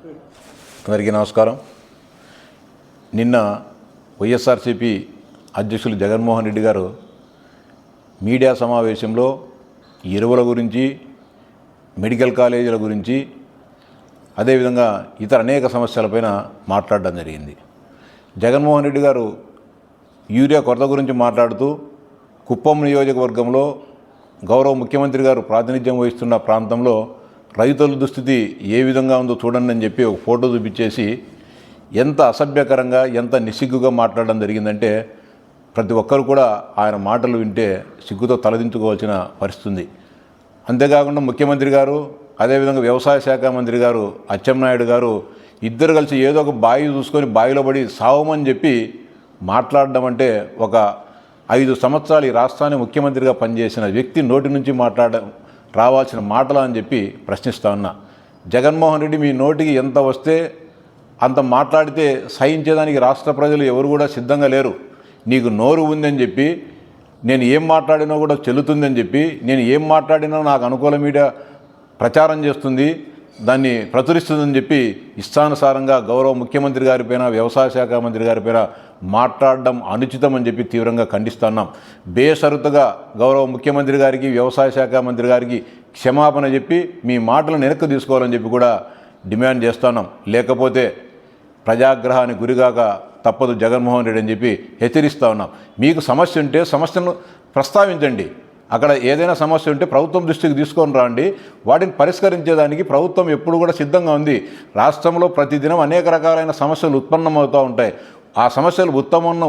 అందరికీ నమస్కారం. నిన్న వైఎస్ఆర్సీపీ అధ్యక్షులు జగన్మోహన్ రెడ్డి గారు మీడియా సమావేశంలో ఎరువుల గురించి, మెడికల్ కాలేజీల గురించి, అదేవిధంగా ఇతర అనేక సమస్యలపైన మాట్లాడడం జరిగింది. జగన్మోహన్ రెడ్డి గారు యూరియా కొరత గురించి మాట్లాడుతూ కుప్పం నియోజకవర్గంలో గౌరవ ముఖ్యమంత్రి గారు ప్రాతినిధ్యం వహిస్తున్న ప్రాంతంలో రైతుల దుస్థితి ఏ విధంగా ఉందో చూడండి అని చెప్పి ఒక ఫోటో చూపించేసి ఎంత అసభ్యకరంగా, ఎంత నిస్సిగ్గుగా మాట్లాడడం జరిగిందంటే ప్రతి ఒక్కరు కూడా ఆయన మాటలు వింటే సిగ్గుతో తలదించుకోవాల్సిన పరిస్థితి ఉంది. అంతేకాకుండా ముఖ్యమంత్రి గారు, అదేవిధంగా వ్యవసాయ శాఖ మంత్రి గారు అచ్చెన్నాయుడు గారు ఇద్దరు కలిసి ఏదో ఒక బావి చూసుకొని బావిలో పడి సావమని చెప్పి మాట్లాడడం అంటే ఒక 5 సంవత్సరాలు ఈ రాష్ట్రాన్ని ముఖ్యమంత్రిగా పనిచేసిన వ్యక్తి నోటి నుంచి రావాల్సిన మాటలా అని చెప్పి ప్రశ్నిస్తా ఉన్నా. జగన్మోహన్ రెడ్డి మీ నోటికి ఎంత వస్తే అంత మాట్లాడితే సహించేదానికి రాష్ట్ర ప్రజలు ఎవరు కూడా సిద్ధంగా లేరు. నీకు నోరు ఉందని చెప్పి, నేను ఏం మాట్లాడినా కూడా చెల్లుతుందని చెప్పి, నేను ఏం మాట్లాడినా నాకు అనుకూల మీడియా ప్రచారం చేస్తుంది, దాన్ని ప్రచురిస్తుందని చెప్పి ఇష్టానుసారంగా గౌరవ ముఖ్యమంత్రి గారిపైన, వ్యవసాయ శాఖ మంత్రి గారిపైన మాట్లాడడం అనుచితం అని చెప్పి తీవ్రంగా ఖండిస్తున్నాం. బేషరతుగా గౌరవ ముఖ్యమంత్రి గారికి, వ్యవసాయ శాఖ మంత్రి గారికి క్షమాపణ చెప్పి మీ మాటలను వెనక్కి తీసుకోవాలని చెప్పి కూడా డిమాండ్ చేస్తున్నాం. లేకపోతే ప్రజాగ్రహానికి గురిగాక తప్పదు జగన్మోహన్ రెడ్డి అని చెప్పి హెచ్చరిస్తూ ఉన్నాం. మీకు సమస్య ఉంటే సమస్యను ప్రస్తావించండి. అక్కడ ఏదైనా సమస్య ఉంటే ప్రభుత్వం దృష్టికి తీసుకొని రండి. వాటిని పరిష్కరించేదానికి ప్రభుత్వం ఎప్పుడు కూడా సిద్ధంగా ఉంది. రాష్ట్రంలో ప్రతిదినం అనేక రకాలైన సమస్యలు ఉత్పన్నమవుతూ ఉంటాయి. ఆ సమస్యలు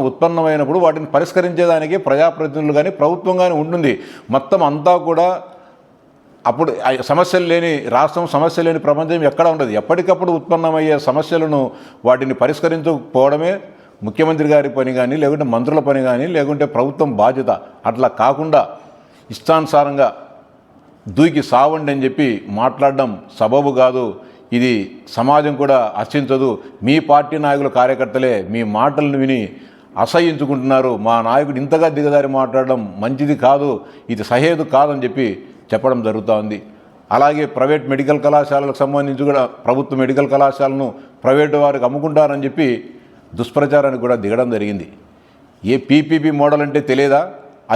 ఉత్పన్నమైనప్పుడు వాటిని పరిష్కరించేదానికి ప్రజాప్రతినిధులు కానీ ప్రభుత్వం కానీ ఉంటుంది. మొత్తం అంతా కూడా అప్పుడు సమస్యలు లేని రాష్ట్రం, సమస్య లేని ప్రపంచం ఎక్కడ ఉండదు. ఎప్పటికప్పుడు ఉత్పన్నమయ్యే సమస్యలను వాటిని పరిష్కరించకపోవడమే ముఖ్యమంత్రి గారి పని కానీ, లేకుంటే మంత్రుల పని కానీ, లేకుంటే ప్రభుత్వం బాధ్యత. అట్లా కాకుండా ఇష్టానుసారంగా దూకి సావండి అని చెప్పి మాట్లాడడం సబబు కాదు. ఇది సమాజం కూడా హర్షించదు. మీ పార్టీ నాయకులు, కార్యకర్తలే మీ మాటలను విని అసహ్యించుకుంటున్నారు. మా నాయకుడు ఇంతగా దిగదారి మాట్లాడడం మంచిది కాదు, ఇది సహేదు కాదని చెప్పి చెప్పడం జరుగుతూ ఉంది. అలాగే ప్రైవేట్ మెడికల్ కళాశాలకు సంబంధించి కూడా ప్రభుత్వ మెడికల్ కళాశాలను ప్రైవేటు వారికి అమ్ముకుంటారని చెప్పి దుష్ప్రచారానికి కూడా దిగడం జరిగింది. ఏ పీపీపీ మోడల్ అంటే తెలియదా?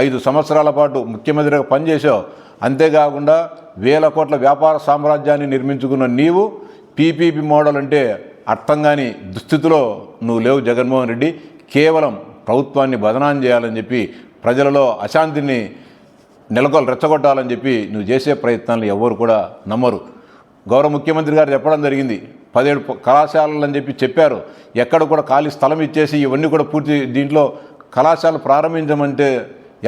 5 సంవత్సరాల పాటు ముఖ్యమంత్రిగా పనిచేసావు. అంతేకాకుండా 1000 కోట్ల వ్యాపార సామ్రాజ్యాన్ని నిర్మించుకున్న నీవు పీపీపీ మోడల్ అంటే అర్థం కాని దుస్థితిలో నువ్వు లేవు జగన్మోహన్ రెడ్డి. కేవలం ప్రభుత్వాన్ని బదనాం చేయాలని చెప్పి, ప్రజలలో అశాంతిని రెచ్చగొట్టాలని చెప్పి నువ్వు చేసే ప్రయత్నాలు ఎవరు కూడా నమ్మరు. గౌరవ ముఖ్యమంత్రి గారు చెప్పడం జరిగింది, 17 కళాశాలలు అని చెప్పారు. ఎక్కడ కూడా ఖాళీ స్థలం ఇచ్చేసి ఇవన్నీ కూడా పూర్తి దీంట్లో కళాశాలలు ప్రారంభించమంటే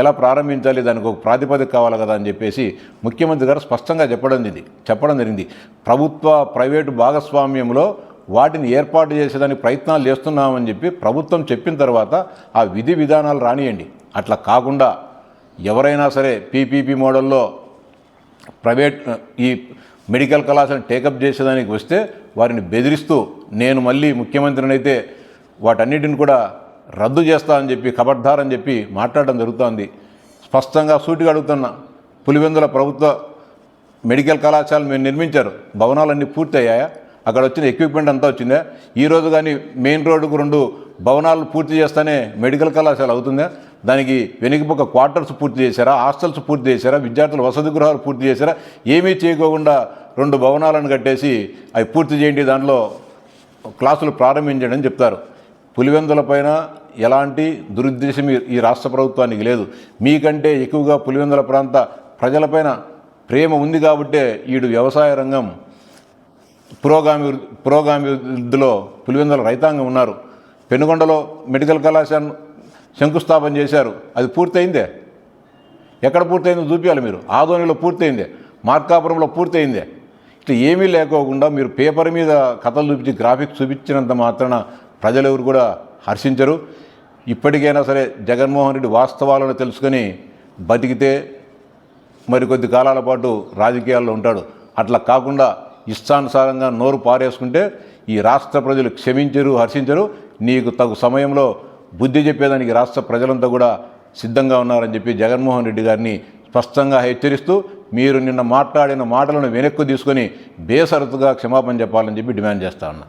ఎలా ప్రారంభించాలి, దానికి ఒక ప్రాతిపదిక కావాలి కదా అని చెప్పేసి ముఖ్యమంత్రి గారు స్పష్టంగా చెప్పడం జరిగింది. ప్రభుత్వ ప్రైవేటు భాగస్వామ్యంలో వాటిని ఏర్పాటు చేసేదానికి ప్రయత్నాలు చేస్తున్నామని చెప్పి ప్రభుత్వం చెప్పిన తర్వాత ఆ విధి విధానాలు రానియండి. అట్లా కాకుండా ఎవరైనా సరే పీపీపీ మోడల్లో ప్రైవేట్ ఈ మెడికల్ కళాశాలను టేకప్ చేసేదానికి వస్తే వారిని బెదిరిస్తూ నేను మళ్ళీ ముఖ్యమంత్రిని అయితే వాటన్నిటిని కూడా రద్దు చేస్తా అని చెప్పి, ఖబర్దార్ అని చెప్పి మాట్లాడడం జరుగుతోంది. స్పష్టంగా సూటిగా అడుగుతున్నా, పులివెందుల ప్రభుత్వ మెడికల్ కళాశాల మేము నిర్మించారు, భవనాలన్నీ పూర్తి అయ్యాయా? అక్కడ వచ్చిన ఎక్విప్మెంట్ అంతా వచ్చిందా? ఈరోజు కానీ మెయిన్ రోడ్డుకు 2 భవనాలు పూర్తి చేస్తేనే మెడికల్ కళాశాల అవుతుందా? దానికి వెనుకపక్క క్వార్టర్స్ పూర్తి చేశారా? హాస్టల్స్ పూర్తి చేశారా? విద్యార్థుల వసతి గృహాలు పూర్తి చేశారా? ఏమీ చేయకోకుండా 2 భవనాలను కట్టేసి అవి పూర్తి చేయండి, దాంట్లో క్లాసులు ప్రారంభించండి అని చెప్తారు. పులివెందుల పైన ఎలాంటి దురుద్దేశం ఈ రాష్ట్ర ప్రభుత్వానికి లేదు. మీకంటే ఎక్కువగా పులివెందుల ప్రాంత ప్రజలపైన ప్రేమ ఉంది కాబట్టే ఈడు వ్యవసాయ రంగం పురోగామి వృద్ధిలో పులివెందుల రైతాంగం ఉన్నారు. పెనుగొండలో మెడికల్ కళాశాలను శంకుస్థాపన చేశారు, అది పూర్తయిందే? ఎక్కడ పూర్తయిందో చూపించాలి మీరు. ఆదోనిలో పూర్తయిందే, మార్కాపురంలో పూర్తయిందే. ఇట్లా ఏమీ లేకోకుండా మీరు పేపర్ మీద కథలు చూపించి, గ్రాఫిక్స్ చూపించినంత మాత్రాన ప్రజలెవరు కూడా హర్షించరు. ఇప్పటికైనా సరే జగన్మోహన్ రెడ్డి వాస్తవాలను తెలుసుకొని బతికితే మరికొద్ది కాలాల పాటు రాజకీయాల్లో ఉంటాడు. అట్లా కాకుండా ఇష్టానుసారంగా నోరు పారేసుకుంటే ఈ రాష్ట్ర ప్రజలు క్షమించరు, హర్షించరు. నీకు తగు సమయంలో బుద్ధి చెప్పేదానికి రాష్ట్ర ప్రజలంతా కూడా సిద్ధంగా ఉన్నారని చెప్పి జగన్మోహన్ రెడ్డి గారిని స్పష్టంగా హెచ్చరిస్తూ మీరు నిన్న మాట్లాడిన మాటలను వెనక్కు తీసుకొని బేసరతుగా క్షమాపణ చెప్పాలని చెప్పి డిమాండ్ చేస్తా ఉన్నా.